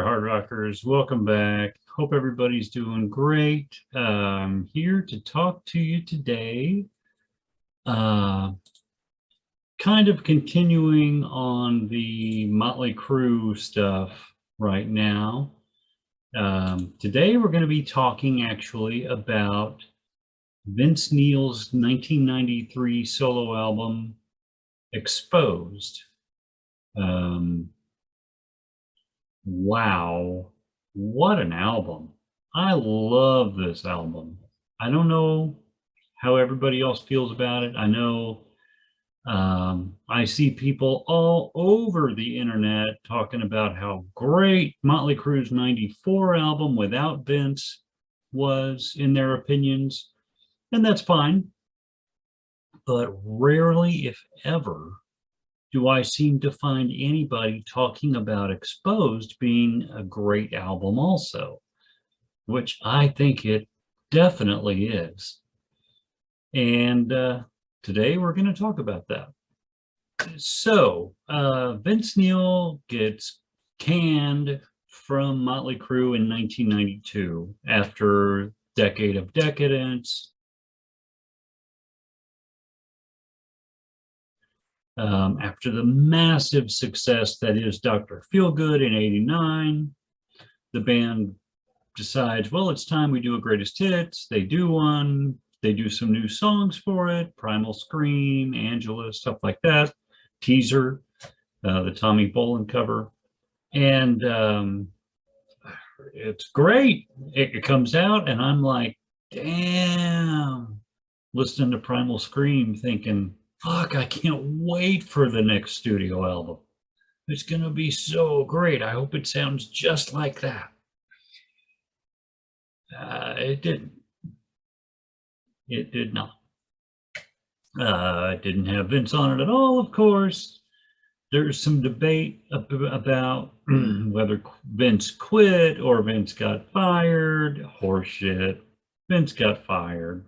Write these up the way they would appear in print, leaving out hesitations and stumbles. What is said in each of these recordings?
there, Hard Rockers. Welcome back. Hope everybody's doing great. Here to talk to you today. Kind of continuing on the Motley Crue stuff right now. Today we're going to be talking actually about Vince Neil's 1993 solo album, Exposed. Wow, what an album. I love this album. I don't know how everybody else feels about it. I know I see people all over the internet talking about how great Motley Crue's 94 album without Vince was in their opinions, and that's fine. But rarely, if ever, do I seem to find anybody talking about Exposed being a great album also, which I think it definitely is. And today we're going to talk about that. So Vince Neil gets canned from Motley Crue in 1992 after a decade of decadence. After the massive success that is Dr. Feelgood in '89, the band decides, well, it's time we do a greatest hits. They do one. They do some new songs for it, Primal Scream, Angela, stuff like that, Teaser, the Tommy Bolin cover. And it's great. It comes out and I'm like, damn, listening to Primal Scream thinking, fuck, I can't wait for the next studio album. It's going to be so great. I hope it sounds just like that. It didn't. It did not. It didn't have Vince on it at all, of course. There's some debate about whether Vince quit or Vince got fired. Horseshit. Vince got fired.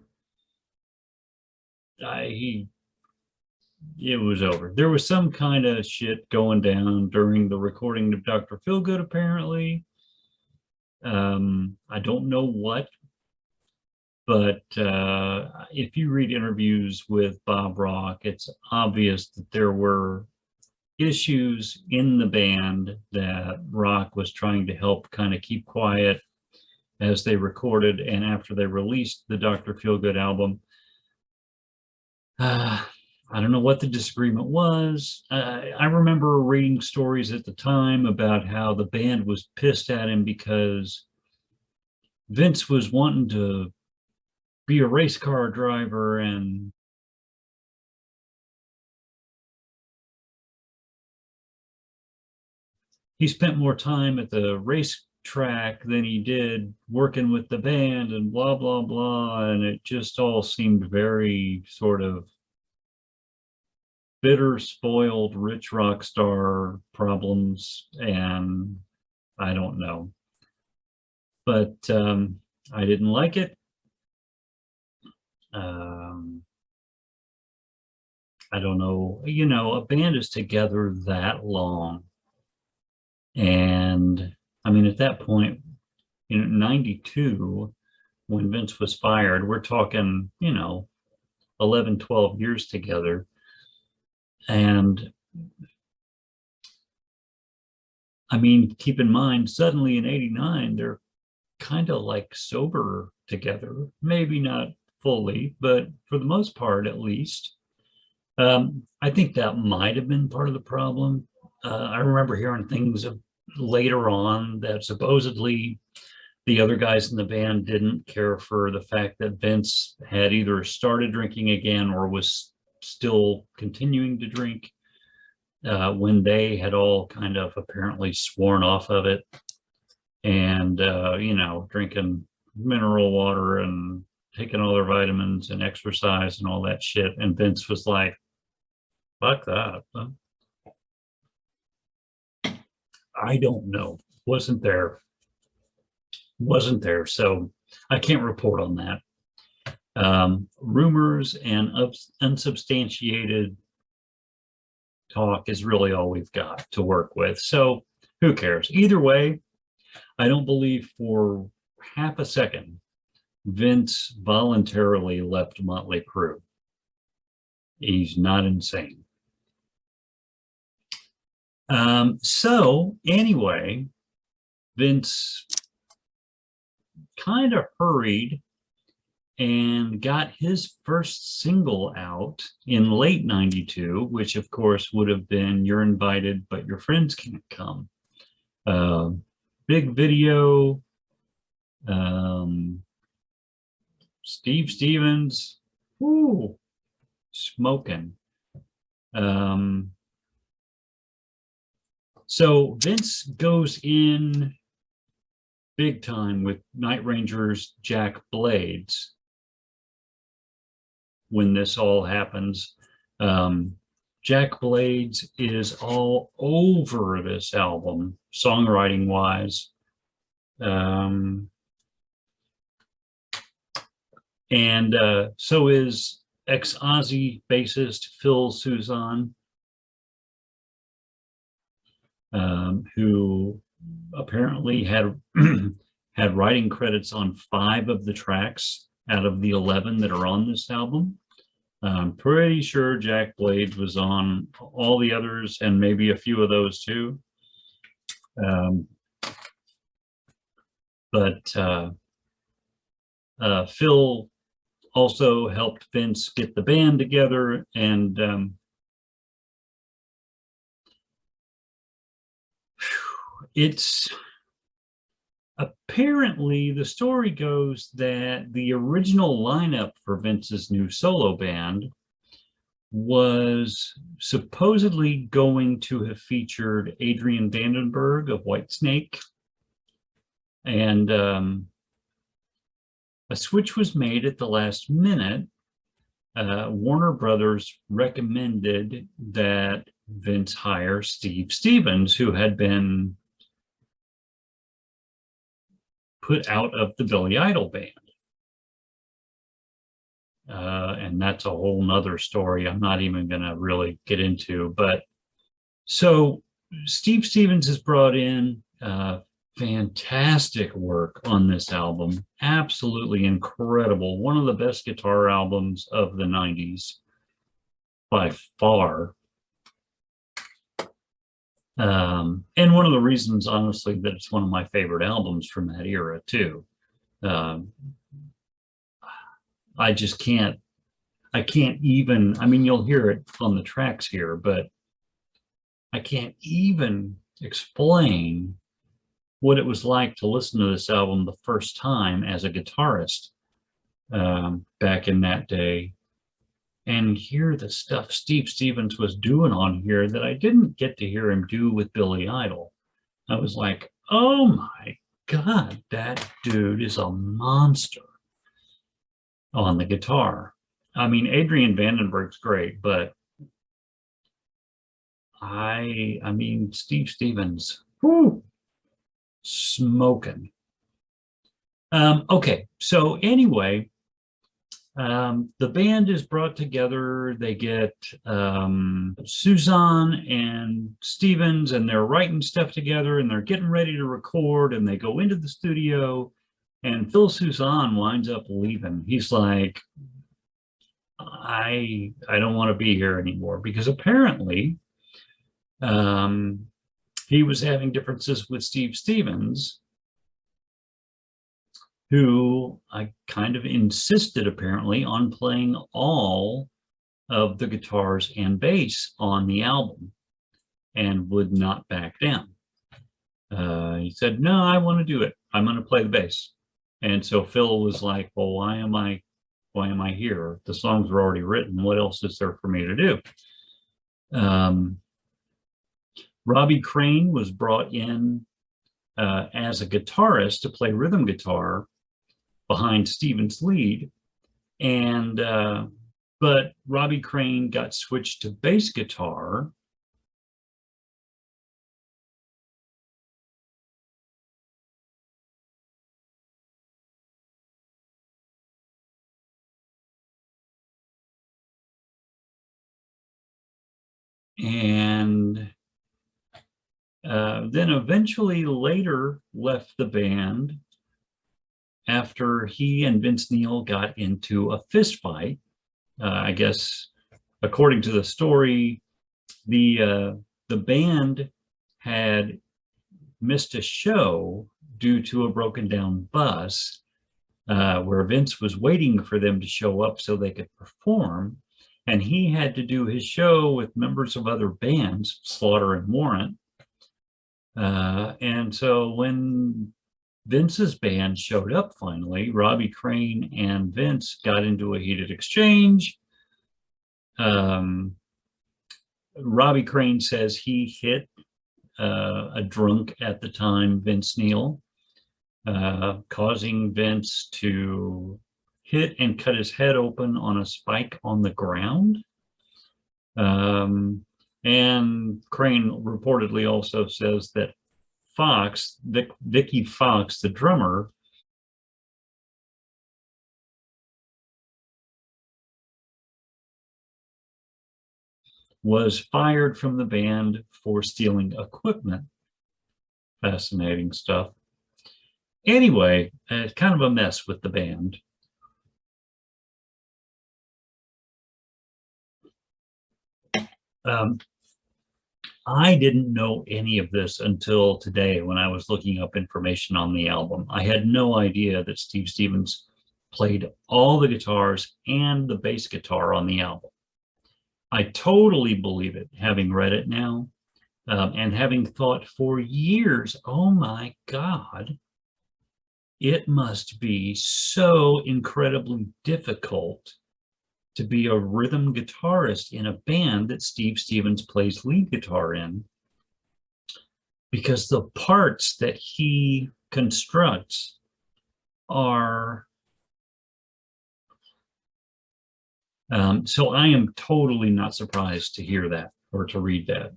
It was over. There was some kind of shit going down during the recording of Dr. Feelgood, apparently. I don't know what, but if you read interviews with Bob Rock, it's obvious that there were issues in the band that Rock was trying to help kind of keep quiet as they recorded and after they released the Dr. Feelgood album. I don't know what the disagreement was. I remember reading stories at the time about how the band was pissed at him because Vince was wanting to be a race car driver and he spent more time at the racetrack than he did working with the band and blah, blah, blah. And it just all seemed very sort of bitter, spoiled, rich rock star problems, and I don't know. But I didn't like it. I don't know. You know, a band is together that long. And I mean, at that point, in '92, when Vince was fired, we're talking, 11, 12 years together. And I mean, keep in mind, suddenly in '89, they're kind of like sober together, maybe not fully, but for the most part, at least. I think that might have been part of the problem. I remember hearing things later on that supposedly the other guys in the band didn't care for the fact that Vince had either started drinking again or was still continuing to drink when they had all kind of apparently sworn off of it and drinking mineral water and taking all their vitamins and exercise and all that shit. And Vince was like, fuck that. I don't know. Wasn't there. So I can't report on that. Rumors and unsubstantiated talk is really all we've got to work with. So who cares? Either way, I don't believe for half a second Vince voluntarily left Motley Crue. He's not insane. So anyway, Vince kind of hurried and got his first single out in late 92, which of course would have been You're Invited, But Your Friends Can't Come. Big video. Steve Stevens, whoo, smoking. So Vince goes in big time with Night Ranger's Jack Blades when this all happens. Jack Blades is all over this album, songwriting wise. And so is ex-Ozzy bassist Phil Soussan, who apparently had had writing credits on 5 of the tracks out of the 11 that are on this album. I'm pretty sure Jack Blades was on all the others and maybe a few of those too. But Phil also helped Vince get the band together, and it's apparently, the story goes that the original lineup for Vince's new solo band was supposedly going to have featured Adrian Vandenberg of Whitesnake, and a switch was made at the last minute. Warner Brothers recommended that Vince hire Steve Stevens, who had been put out of the Billy Idol band. And that's a whole nother story I'm not even going to really get into. But so Steve Stevens is brought in. Fantastic work on this album. Absolutely incredible. One of the best guitar albums of the 90s by far. And one of the reasons, honestly, that it's one of my favorite albums from that era too. I just can't, I can't even, I mean, you'll hear it on the tracks here, but I can't even explain what it was like to listen to this album the first time as a guitarist back in that day, and hear the stuff Steve Stevens was doing on here that I didn't get to hear him do with Billy Idol. I was like, oh my God, that dude is a monster on the guitar. I mean, Adrian Vandenberg's great, but I mean, Steve Stevens, whoo, smoking. Okay, so anyway, the band is brought together. They get Soussan and Stevens, and they're writing stuff together, and they're getting ready to record, and they go into the studio, and Phil Soussan winds up leaving. He's like, I don't want to be here anymore, because apparently he was having differences with Steve Stevens, who I kind of insisted apparently on playing all of the guitars and bass on the album and would not back down. He said, no, I want to do it. I'm going to play the bass. And so Phil was like, well, why am I here? The songs were already written. What else is there for me to do? Robbie Crane was brought in as a guitarist to play rhythm guitar behind Stevens' lead, and but Robbie Crane got switched to bass guitar and then eventually later left the band after he and Vince Neil got into a fist fight. I guess, according to the story, the band had missed a show due to a broken down bus, where Vince was waiting for them to show up so they could perform. And he had to do his show with members of other bands, Slaughter and Warrant. And so when Vince's band showed up finally, Robbie Crane and Vince got into a heated exchange. Robbie Crane says he hit a drunk at the time, Vince Neil, causing Vince to hit and cut his head open on a spike on the ground. And Crane reportedly also says that Fox, Vicky Fox, the drummer, was fired from the band for stealing equipment. Fascinating stuff. Anyway, it's kind of a mess with the band. I didn't know any of this until today when I was looking up information on the album. I had no idea that Steve Stevens played all the guitars and the bass guitar on the album. I totally believe it, having read it now, and having thought for years, oh my God, it must be so incredibly difficult to be a rhythm guitarist in a band that Steve Stevens plays lead guitar in, because the parts that he constructs are so I am totally not surprised to hear that or to read that.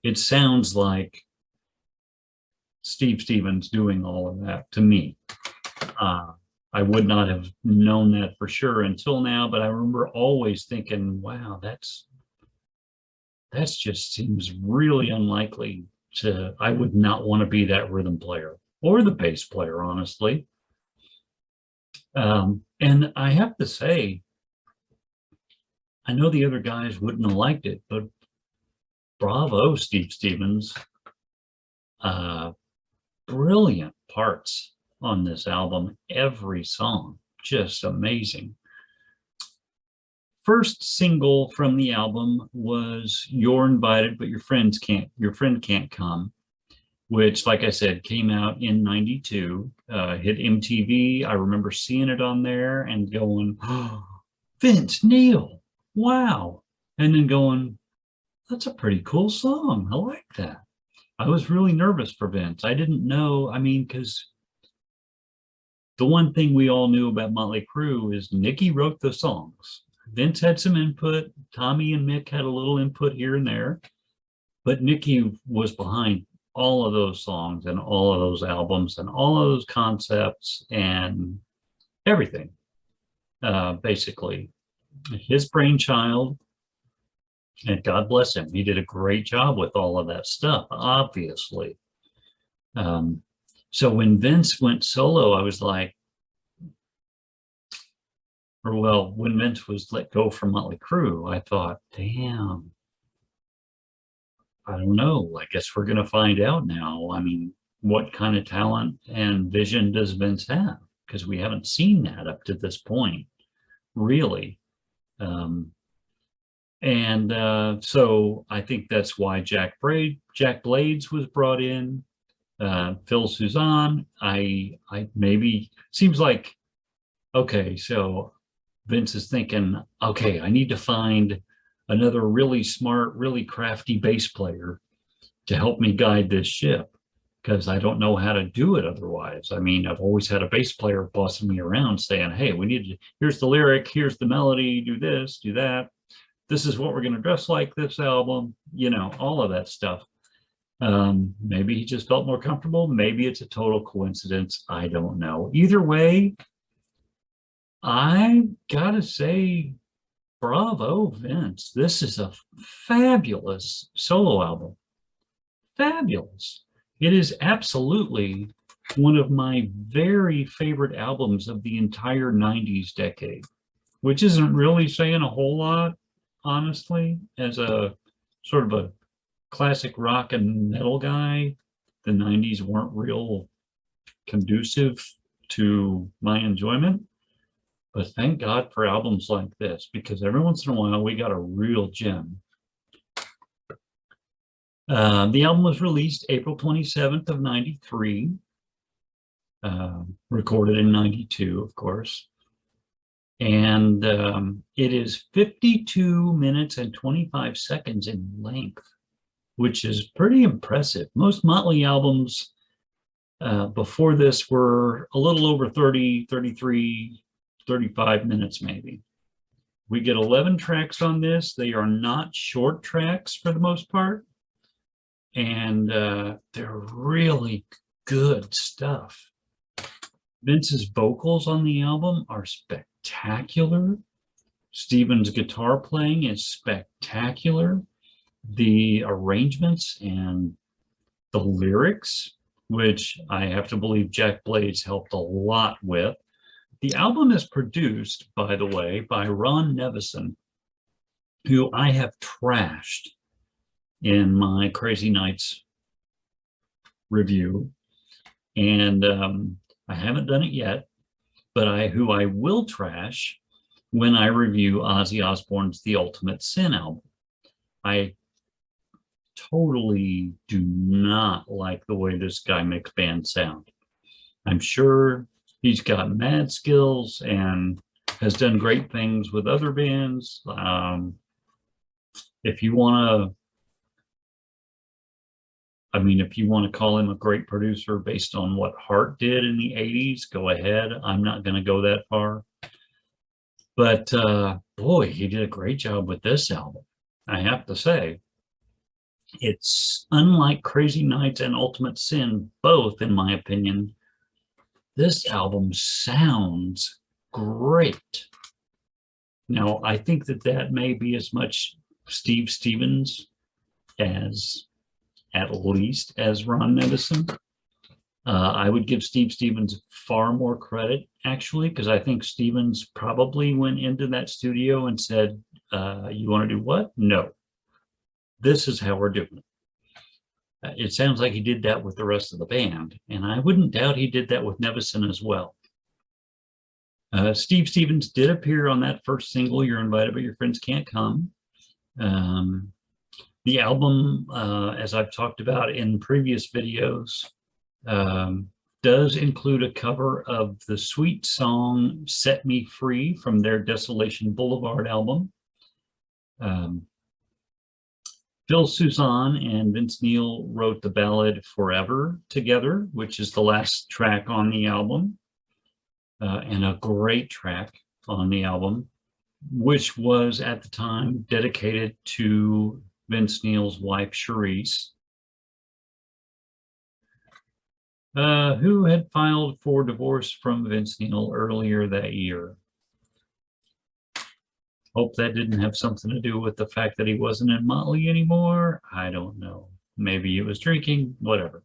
It sounds like Steve Stevens doing all of that to me. I would not have known that for sure until now, but I remember always thinking, wow, that's just seems really unlikely to, I would not want to be that rhythm player or the bass player, honestly. And I have to say, I know the other guys wouldn't have liked it, but bravo, Steve Stevens. Brilliant parts on this album, every song, just amazing. First single from the album was You're Invited, but your friend can't come, which, like I said, came out in 92, hit MTV. I remember seeing it on there and going, oh, Vince Neil, wow. And then going, that's a pretty cool song. I like that. I was really nervous for Vince. I didn't know, I mean, because the one thing we all knew about Motley Crue is Nicky wrote the songs. Vince had some input. Tommy and Mick had a little input here and there, but Nicky was behind all of those songs and all of those albums and all of those concepts and everything. Basically, his brainchild, and God bless him. He did a great job with all of that stuff, obviously. So when Vince went solo, I was like, or well, when Vince was let go from Motley Crue, I thought, damn, I don't know. I guess we're going to find out now. I mean, what kind of talent and vision does Vince have? Because we haven't seen that up to this point, really. So I think that's why Jack Blades was brought in. Phil Suzanne, I maybe seems like, okay, so Vince is thinking, okay, I need to find another really smart, really crafty bass player to help me guide this ship, because I don't know how to do it otherwise. I mean, I've always had a bass player bossing me around saying, hey, we need to, here's the lyric, here's the melody, do this, do that. This is what we're going to dress like this album, you know, all of that stuff. Maybe he just felt more comfortable. Maybe it's a total coincidence. I don't know. Either way, I gotta say, bravo, Vince. This is a fabulous solo album. fabulous. It is absolutely one of my very favorite albums of the entire 90s decade, which isn't really saying a whole lot, honestly. As a sort of a classic rock and metal guy, the 90s weren't real conducive to my enjoyment. But thank God for albums like this, because every once in a while we got a real gem. The album was released April 27th of 93, recorded in 92, of course. And it is 52 minutes and 25 seconds in length, which is pretty impressive. Most Motley albums before this were a little over 30, 33, 35 minutes maybe. We get 11 tracks on this. They are not short tracks for the most part. And they're really good stuff. Vince's vocals on the album are spectacular. Steven's guitar playing is spectacular. The arrangements and the lyrics, which I have to believe Jack Blades helped a lot with. The album is produced, by the way, by Ron Nevison, who I have trashed in my Crazy Nights review. And I haven't done it yet, but who I will trash when I review Ozzy Osbourne's The Ultimate Sin album. I totally do not like the way this guy makes bands sound. I'm sure he's got mad skills and has done great things with other bands. If you want to call him a great producer based on what Heart did in the 80s, go ahead. I'm not going to go that far. But boy, he did a great job with this album, I have to say. It's unlike Crazy Nights and Ultimate Sin, both, in my opinion. This album sounds great. Now, I think that may be as much Steve Stevens as, at least, as Ron Nevison. I would give Steve Stevens far more credit, actually, because I think Stevens probably went into that studio and said, you want to do what? No. This is how we're doing it. It sounds like he did that with the rest of the band, and I wouldn't doubt he did that with Nevison as well. Steve Stevens did appear on that first single, You're Invited But Your Friends Can't Come. The album, as I've talked about in previous videos, does include a cover of the sweet song Set Me Free from their Desolation Boulevard album. Phil Soussan and Vince Neil wrote the ballad Forever together, which is the last track on the album, and a great track on the album, which was at the time dedicated to Vince Neil's wife, Charisse, who had filed for divorce from Vince Neil earlier that year. Hope that didn't have something to do with the fact that he wasn't in Motley anymore. I don't know. Maybe he was drinking, whatever.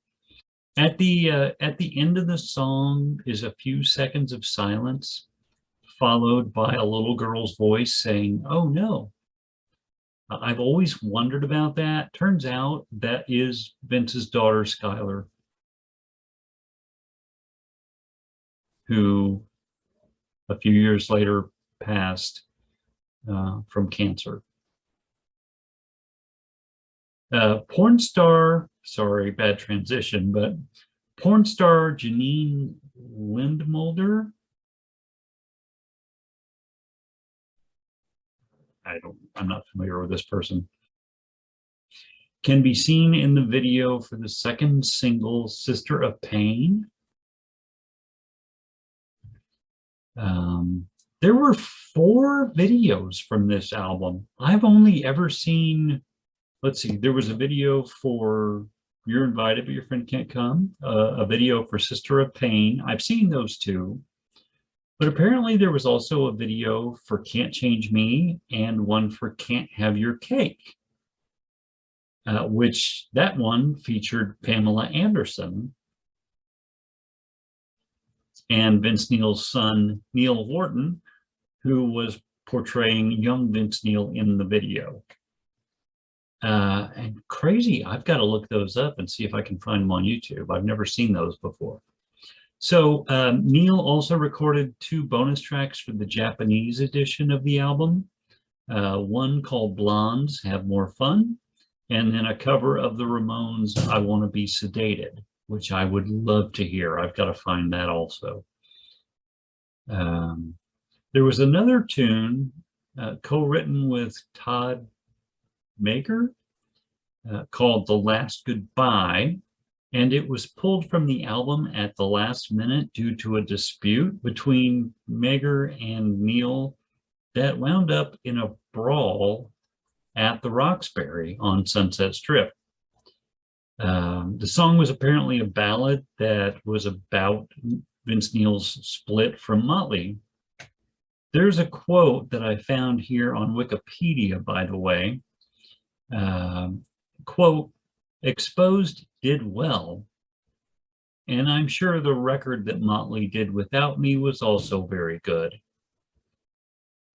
At the end of the song is a few seconds of silence, followed by a little girl's voice saying, "Oh no." I've always wondered about that. Turns out that is Vince's daughter, Skylar, who a few years later passed from cancer. Porn star, sorry, bad transition, but porn star Janine Lindmulder, I'm not familiar with this person, can be seen in the video for the second single, Sister of Pain. There were 4 videos from this album. I've only ever seen, let's see, there was a video for You're Invited But Your Friend Can't Come, a video for Sister of Pain. I've seen those 2. But apparently there was also a video for Can't Change Me and one for Can't Have Your Cake. which that one featured Pamela Anderson and Vince Neil's son, Neil Wharton, who was portraying young Vince Neil in the video. And crazy, I've got to look those up and see if I can find them on YouTube. I've never seen those before. So Neil also recorded 2 bonus tracks for the Japanese edition of the album. One called Blondes Have More Fun, and then a cover of the Ramones' I Want to Be Sedated, which I would love to hear. I've got to find that also. There was another tune co-written with Todd Maker called The Last Goodbye, and it was pulled from the album at the last minute due to a dispute between Mager and Neil that wound up in a brawl at the Roxbury on Sunset Strip. The song was apparently a ballad that was about Vince Neil's split from Motley. There's a quote that I found here on Wikipedia, by the way. Quote, "Exposed did well, and I'm sure the record that Motley did without me was also very good."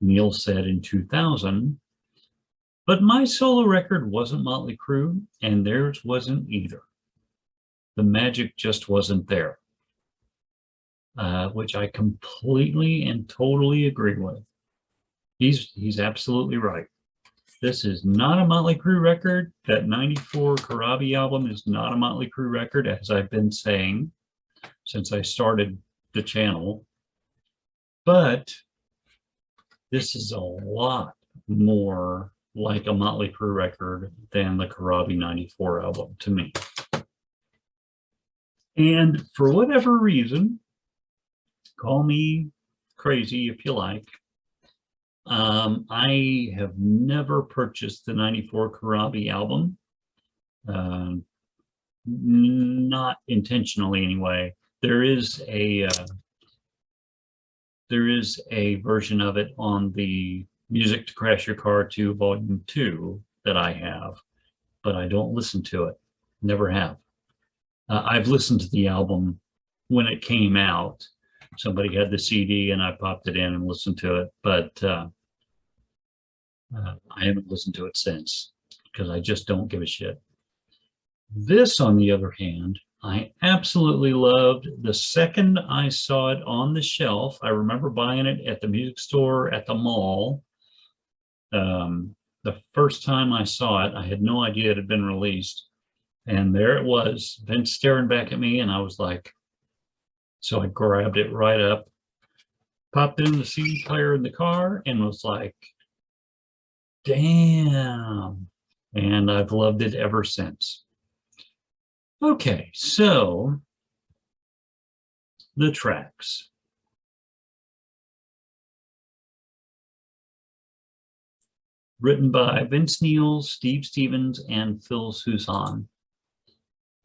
Neil said in 2000, "But my solo record wasn't Motley Crue, and theirs wasn't either. The magic just wasn't there." Which I completely and totally agree with. He's absolutely right. This is not a Motley Crue record. That 94 Karabi album is not a Motley Crue record, as I've been saying since I started the channel. But this is a lot more like a Motley Crue record than the Karabi 94 album to me. And for whatever reason, call me crazy if you like, I have never purchased the 94 Karabi album, not intentionally anyway. There is a version of it on the Music to Crash Your Car 2 Volume 2 that I have, but I don't listen to it. Never have. I've listened to the album when it came out. Somebody had the CD and I popped it in and listened to it, but I haven't listened to it since because I just don't give a shit. This, on the other hand, I absolutely loved. The second I saw it on the shelf, I remember buying it at the music store at the mall. The first time I saw it, I had no idea it had been released. And there it was, Vince staring back at me, and I was like, so I grabbed it right up, popped it in the CD player in the car, and was like, damn. And I've loved it ever since. Okay, so the tracks. Written by Vince Neil, Steve Stevens, and Phil Soussan.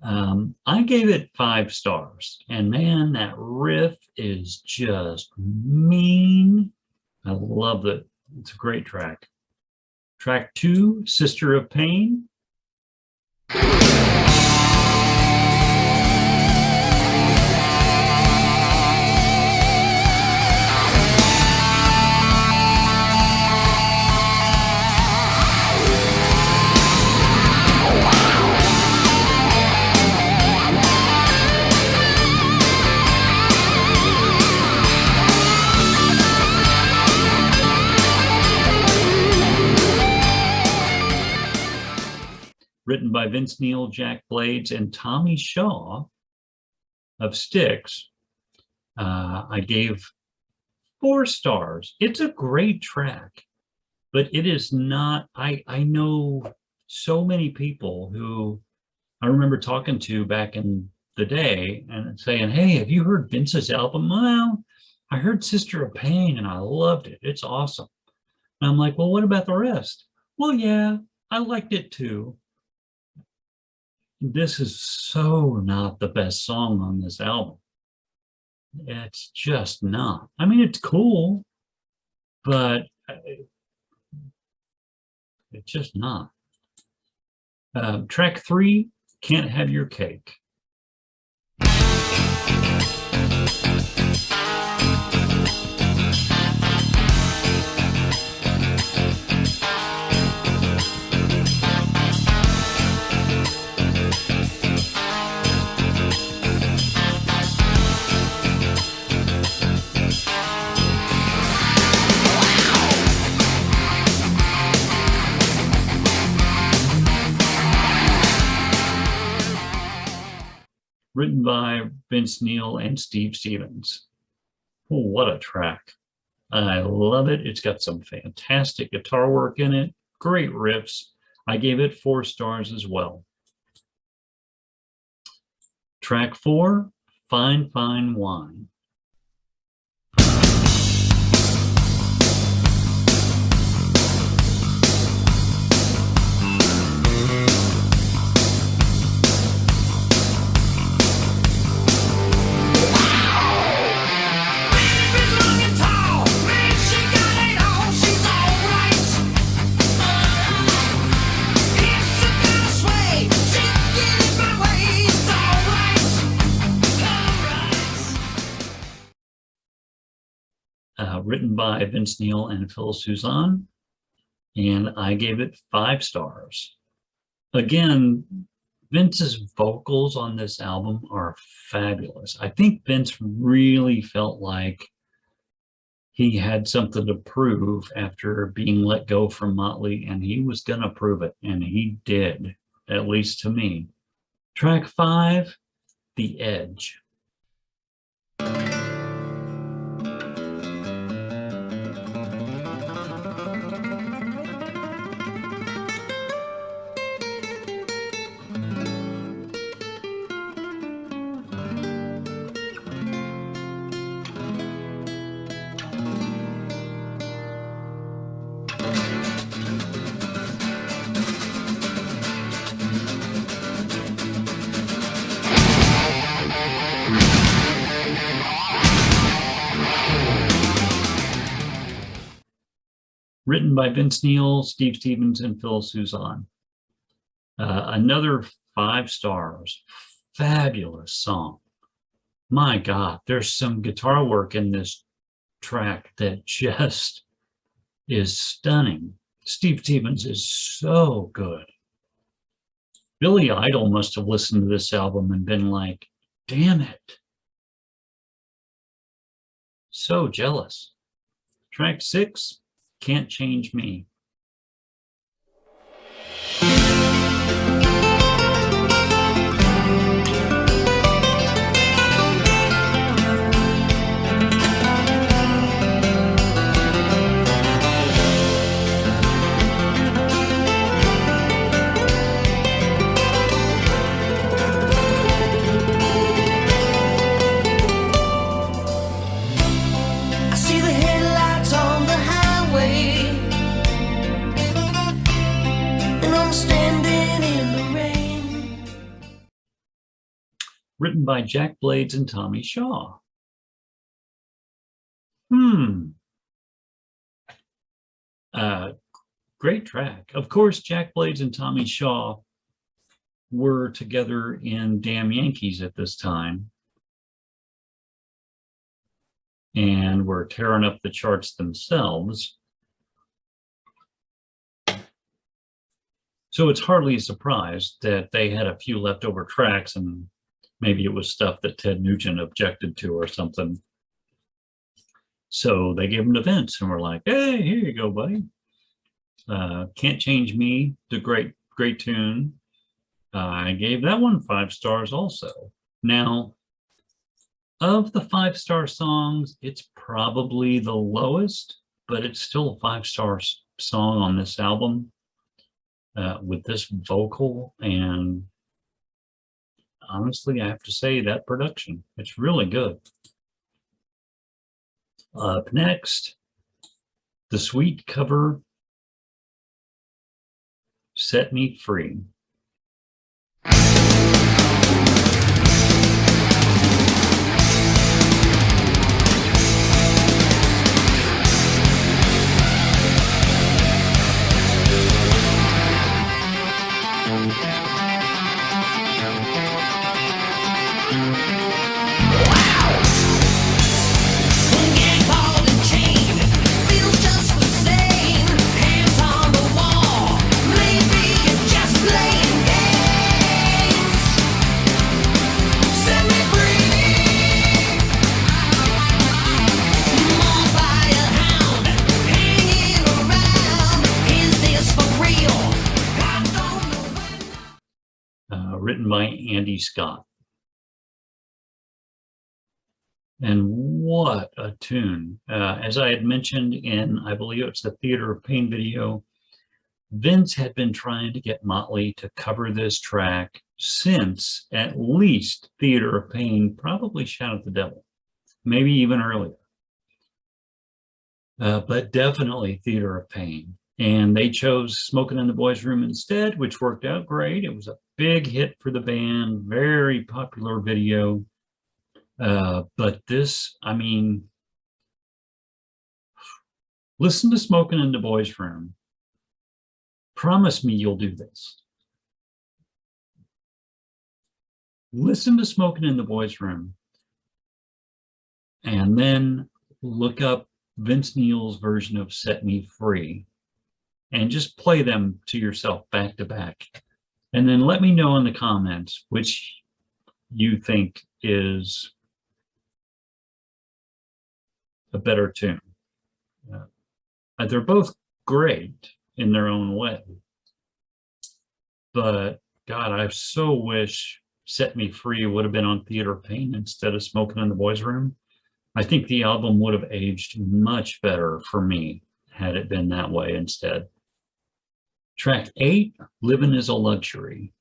I gave it 5 stars, and man, that riff is just mean. I love it. It's a great track. Track 2, Sister of Pain. Written by Vince Neil, Jack Blades, and Tommy Shaw of Styx. I gave 4 stars. It's a great track, but it is not. I know so many people who I remember talking to back in the day and saying, hey, have you heard Vince's album? Well, I heard Sister of Pain and I loved it. It's awesome. And I'm like, well, what about the rest? Well, yeah, I liked it too. This is so not the best song on this album. It's just not. I mean, it's cool, but it's just not. Track 3, Can't Have Your Cake. Written by Vince Neil and Steve Stevens. Oh, what a track. I love it. It's got some fantastic guitar work in it, great riffs. I gave it 4 stars as well. Track 4, Fine Fine Wine. Written by Vince Neil and Phil Suzanne, and I gave it 5 stars. Again, Vince's vocals on this album are fabulous. I think Vince really felt like he had something to prove after being let go from Motley, and he was going to prove it, and he did, at least to me. Track 5, The Edge. Written by Vince Neil, Steve Stevens, and Phil Suzanne. Another 5 stars. Fabulous song. My God, there's some guitar work in this track that just is stunning. Steve Stevens is so good. Billy Idol must have listened to this album and been like, damn it. So jealous. Track 6, Can't Change Me. Written by Jack Blades and Tommy Shaw. Great track. Of course, Jack Blades and Tommy Shaw were together in Damn Yankees at this time and were tearing up the charts themselves. So it's hardly a surprise that they had a few leftover tracks, and maybe it was stuff that Ted Nugent objected to or something. So they gave them to Vince and were like, hey, here you go, buddy. Can't Change Me, the great tune. I gave that one 5 stars also. Now, of the 5-star songs, it's probably the lowest, but it's still a 5-star song on this album with this vocal, and honestly, I have to say that production, it's really good. Up next, the sweet cover, Set Me Free. written by Andy Scott. And what a tune. As I had mentioned in, I believe it's the Theater of Pain video, Vince had been trying to get Motley to cover this track since at least Theater of Pain, probably Shout at the Devil, maybe even earlier. But definitely Theater of Pain. And they chose Smoking in the Boys' Room instead, which worked out great. It was a big hit for the band, very popular video. But this, I mean, listen to Smoking in the Boys' Room. Promise me you'll do this. Listen to Smoking in the Boys' Room, and then look up Vince Neil's version of Set Me Free, and just play them to yourself back to back. And then let me know in the comments which you think is a better tune. They're both great in their own way. But God, I so wish Set Me Free would have been on Theater of Pain instead of Smoking in the Boys' Room. I think the album would have aged much better for me had it been that way instead. Track 8, Living is a Luxury.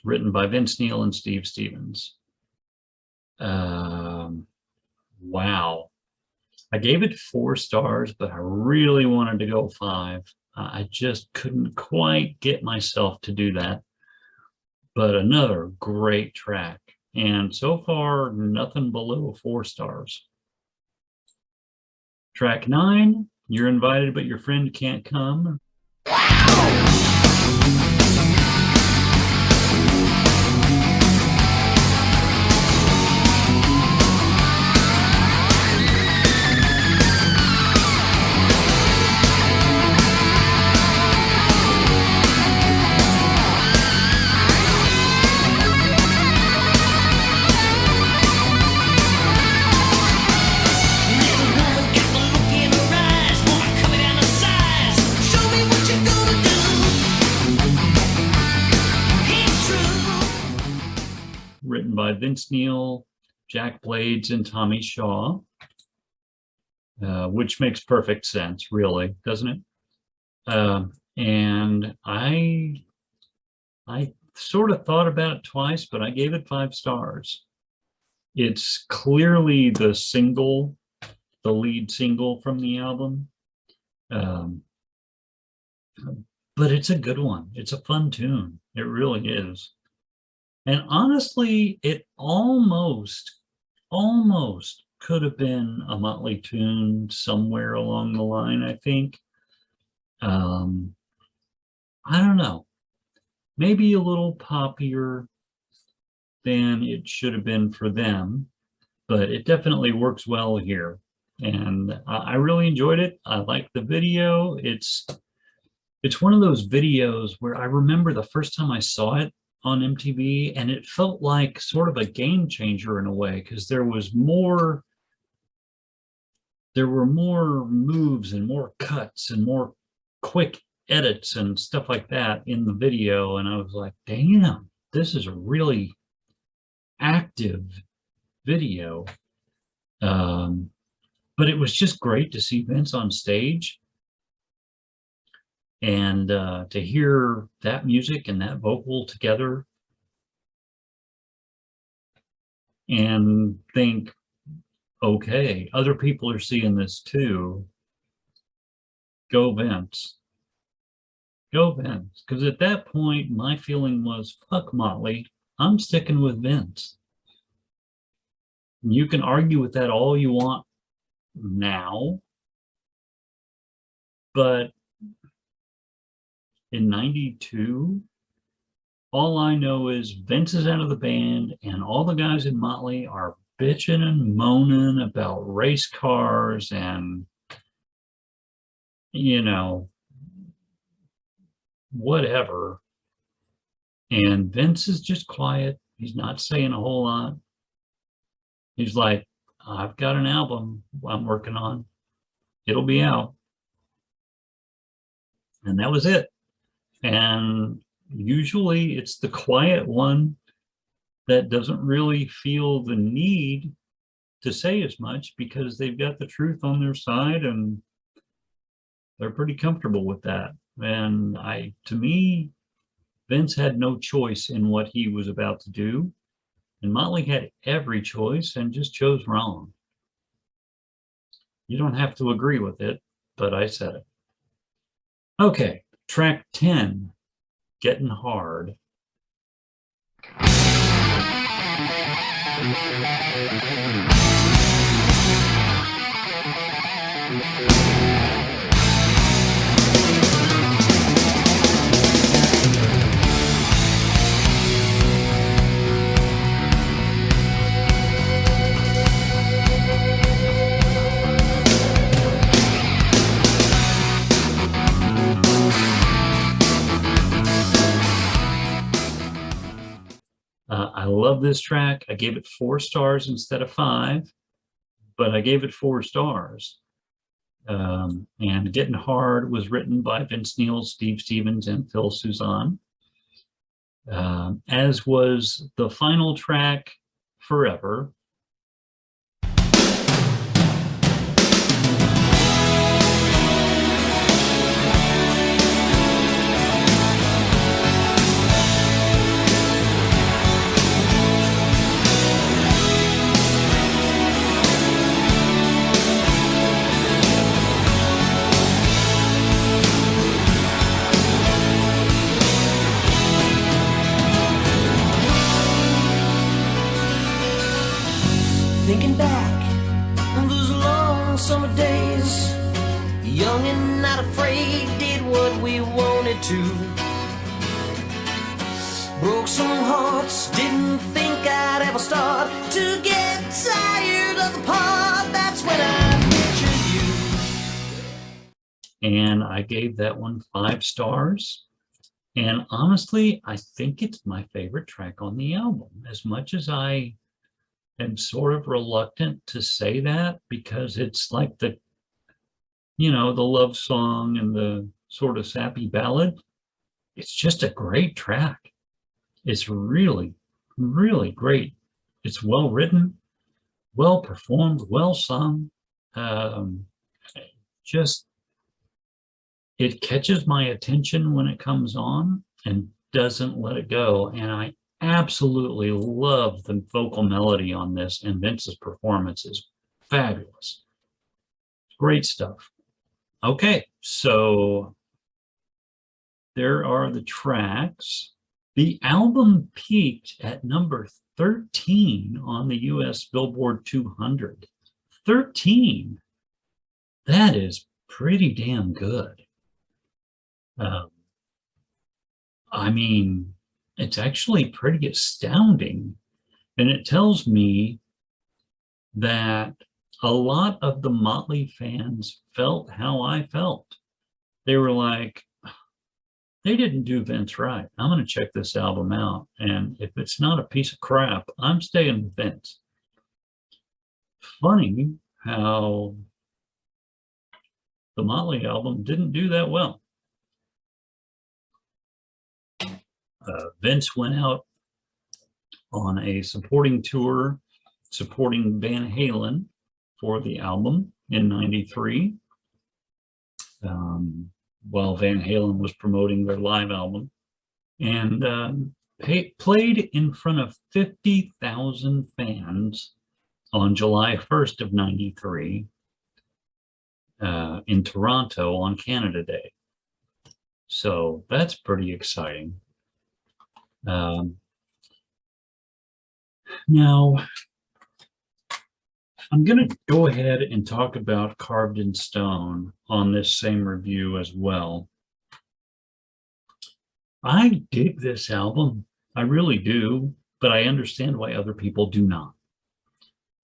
Written by Vince Neil and Steve Stevens. Wow. I gave it 4 stars, but I really wanted to go 5. I just couldn't quite get myself to do that. But another great track. And so far, nothing below 4 stars. Track 9, You're Invited, But Your Friend Can't Come. Written by Vince Neil, Jack Blades, and Tommy Shaw, which makes perfect sense, really, doesn't it? And I sort of thought about it twice, but I gave it 5 stars. It's clearly the lead single from the album. But it's a good one. It's a fun tune. It really is. And honestly, it almost could have been a Motley tune somewhere along the line, I think. I don't know. Maybe a little poppier than it should have been for them, but it definitely works well here. And I really enjoyed it. I like the video. It's one of those videos where I remember the first time I saw it on MTV, and it felt like sort of a game changer in a way, because there were more moves and more cuts and more quick edits and stuff like that in the video. And I was like, damn, this is a really active video. But it was just great to see Vince on stage. And to hear that music and that vocal together and think, okay, other people are seeing this too. Go Vince. Go Vince. Because at that point, my feeling was, fuck Motley, I'm sticking with Vince. You can argue with that all you want now, but in '92, All I know is Vince is out of the band, and all the guys in Motley are bitching and moaning about race cars and, you know, whatever. And Vince is just quiet. He's not saying a whole lot. He's like, I've got an album I'm working on. It'll be out. And that was it. And usually it's the quiet one that doesn't really feel the need to say as much because they've got the truth on their side and they're pretty comfortable with that. And to me, Vince had no choice in what he was about to do. And Motley had every choice and just chose wrong. You don't have to agree with it, but I said it. Okay, track 10, Getting Hard. I love this track. I gave it 4 stars instead of 5, but I gave it 4 stars. And Getting Hard was written by Vince Neil, Steve Stevens, and Phil Suzanne, as was the final track, Forever. Thinking back on those long summer days, young and not afraid, did what we wanted to. Broke some hearts, didn't think I'd ever start to get tired of the part. That's when I pictured you. And I gave that one 5 stars. And honestly, I think it's my favorite track on the album, as much as I am sort of reluctant to say that because it's like the love song and the sort of sappy ballad. It's just a great track. It's really, really great. It's well written, well performed, well sung. Just, it catches my attention when it comes on and doesn't let it go. And I absolutely love the vocal melody on this, and Vince's performance is fabulous. Great stuff. Okay, so there are the tracks. The album peaked at number 13 on the US Billboard 200. 13. That is pretty damn good. I mean, it's actually pretty astounding. And it tells me that a lot of the Motley fans felt how I felt. They were like, they didn't do Vince right. I'm going to check this album out. And if it's not a piece of crap, I'm staying with Vince. Funny how the Motley album didn't do that well. Vince went out on a supporting tour supporting Van Halen for the album in '93, while Van Halen was promoting their live album, and played in front of 50,000 fans on July 1st of '93 in Toronto on Canada Day. So that's pretty exciting. Now, I'm going to go ahead and talk about Carved in Stone on this same review as well. I dig this album. I really do, but I understand why other people do not.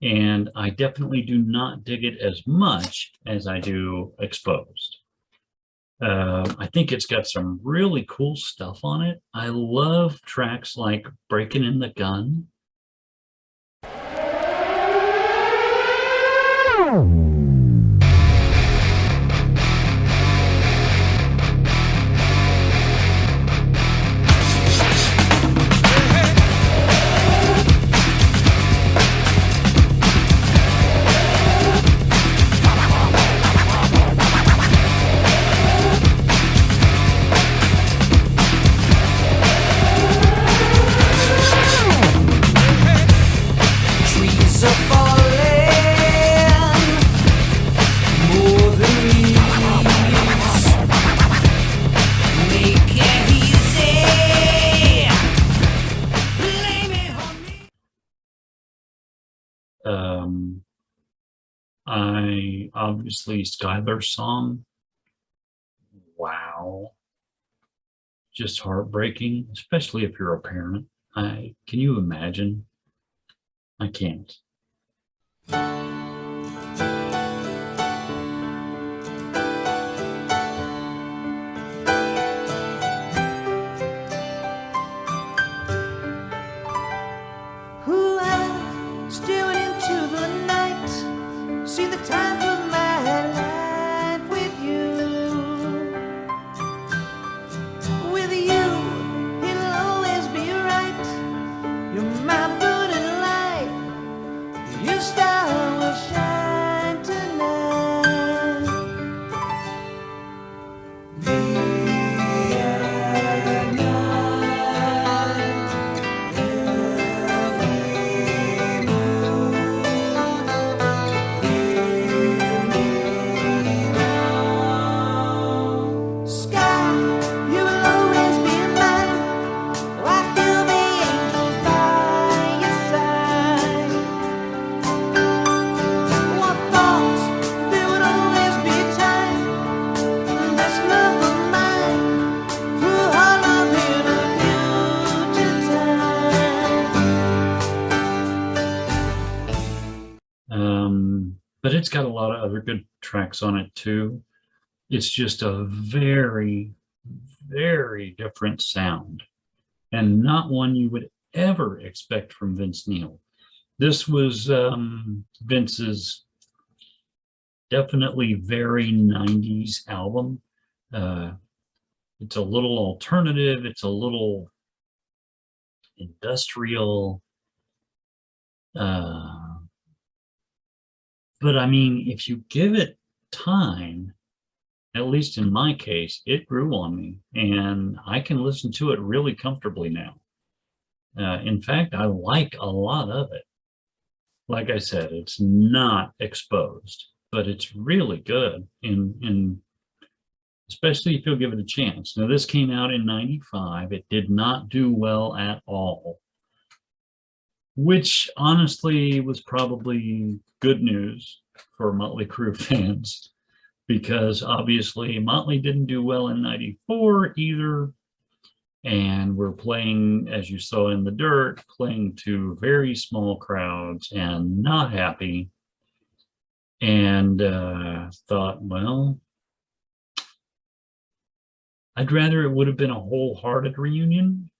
And I definitely do not dig it as much as I do Exposed. I think it's got some really cool stuff on it. I love tracks like Breaking in the Gun. Trees are falling more than leaves. Make it easy. Blame it on me. I obviously Skylar's song. Wow. Just heartbreaking, especially if you're a parent. Can you imagine? I can't. Who I staring into the night, see the times of my life with you. With you, it'll always be right. You're my burning light. Your star will shine tonight. Day and night, every moon, hear me now. Sky, you will always be mine. Oh, I feel the angels by your side. What thoughts, there would always be time. This love of mine, through our love in a future time. But it's got a lot of other good tracks on it too. It's just a very, very different sound, and not one you would ever expect from Vince Neil. This was Vince's definitely very 90s album. It's a little alternative, it's a little industrial. But I mean, if you give it time, at least in my case, it grew on me, and I can listen to it really comfortably now. In fact, I like a lot of it. Like I said, it's not Exposed, but it's really good, in especially if you'll give it a chance. Now, this came out in '95. It did not do well at all, which honestly was probably good news for Motley Crue fans, because obviously Motley didn't do well in '94 either. And we're playing, as you saw in the dirt, playing to very small crowds and not happy. And thought, well, I'd rather it would have been a wholehearted reunion,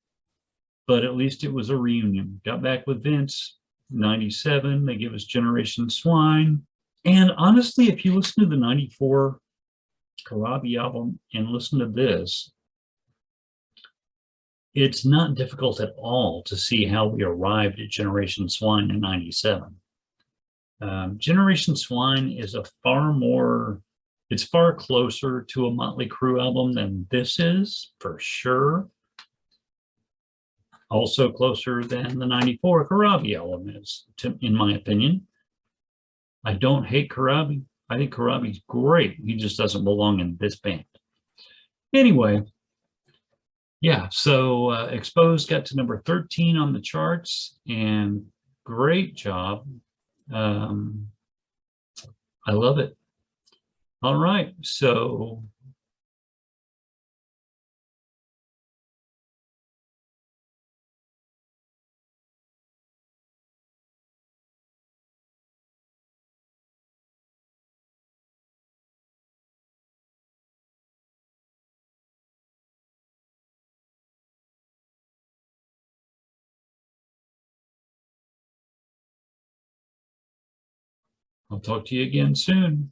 but at least it was a reunion. Got back with Vince, '97. They give us Generation Swine. And honestly, if you listen to the '94 Karabi album and listen to this, it's not difficult at all to see how we arrived at Generation Swine in '97. Generation Swine is it's far closer to a Motley Crue album than this is, for sure. Also closer than the '94 Karabi album is, in my opinion. I don't hate Karabi. I think Karabi's great. He just doesn't belong in this band. Anyway, yeah, so Exposed got to number 13 on the charts, and great job. I love it. All right, so I'll talk to you again soon.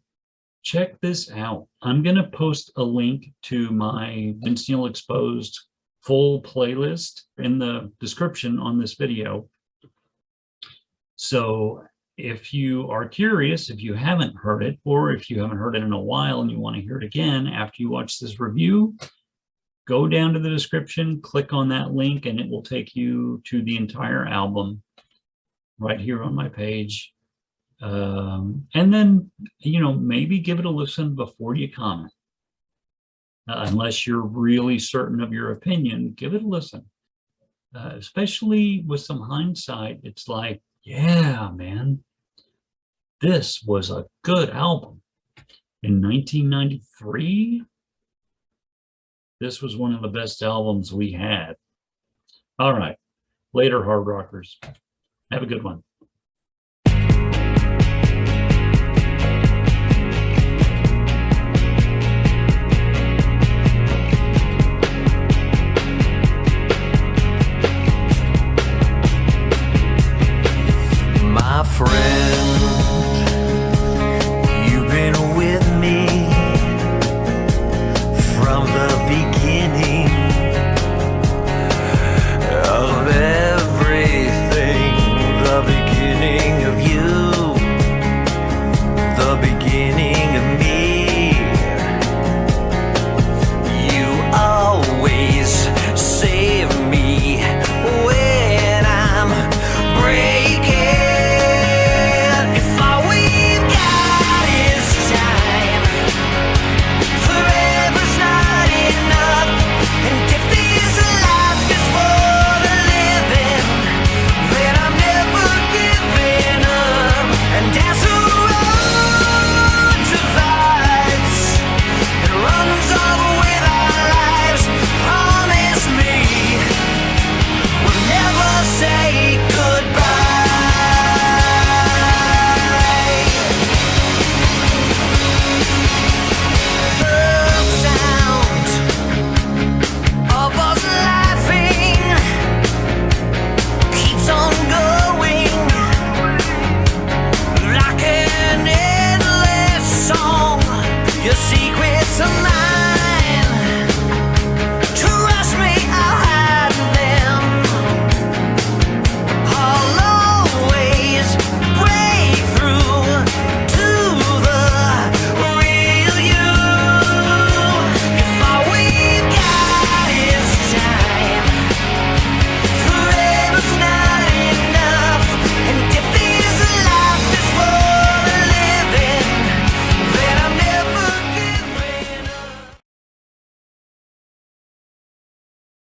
Check this out. I'm going to post a link to my Vince Neil Exposed full playlist in the description on this video. So if you are curious, if you haven't heard it, or if you haven't heard it in a while and you want to hear it again after you watch this review, go down to the description, click on that link, and it will take you to the entire album right here on my page. And then, maybe give it a listen before you comment. Unless you're really certain of your opinion, give it a listen. Especially with some hindsight, it's like, yeah, man, this was a good album. In 1993, this was one of the best albums we had. All right, later, hard rockers. Have a good one. My friend